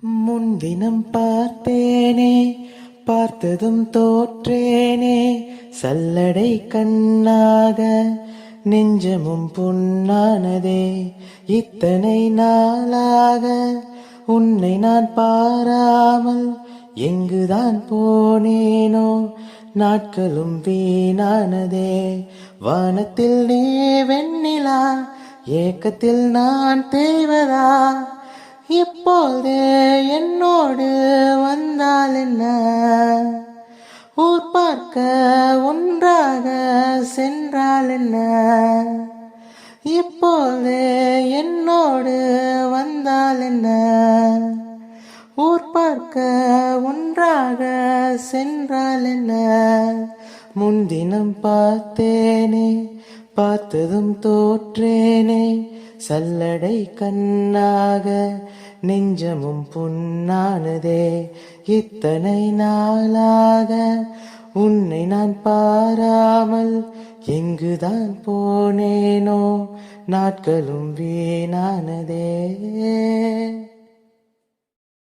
முன்தினம் பார்த்தேனே, பார்த்ததும் தோற்றேனே, சல்லடை கண்ணாக நெஞ்சமும் புண்ணானதே. இத்தனை நாளாக உன்னை நான் பாராமல் எங்குதான் போனேனோ, நாட்களும் வீணானதே. வானத்தில் நீ வெண்ணிலா, ஏக்கத்தில் நான் தேவதா, இப்போது என்னோடு வந்தால் என்ன, ஊர் பார்க்க ஒன்றாக சென்றால் என்ன, இப்போது என்னோடு வந்தால் என்ன, ஊர் பார்க்க ஒன்றாக சென்றால் என்ன. முன்தினம் பார்த்தேனே, பார்த்ததும் தோற்றேனே, சல்லடை கண்ணாக நெஞ்சமும் புண்ணானதே. இத்தனை நாளாக உன்னை நான் பாராமல் எங்குதான் போனேனோ, நாட்களும் வீணானதே.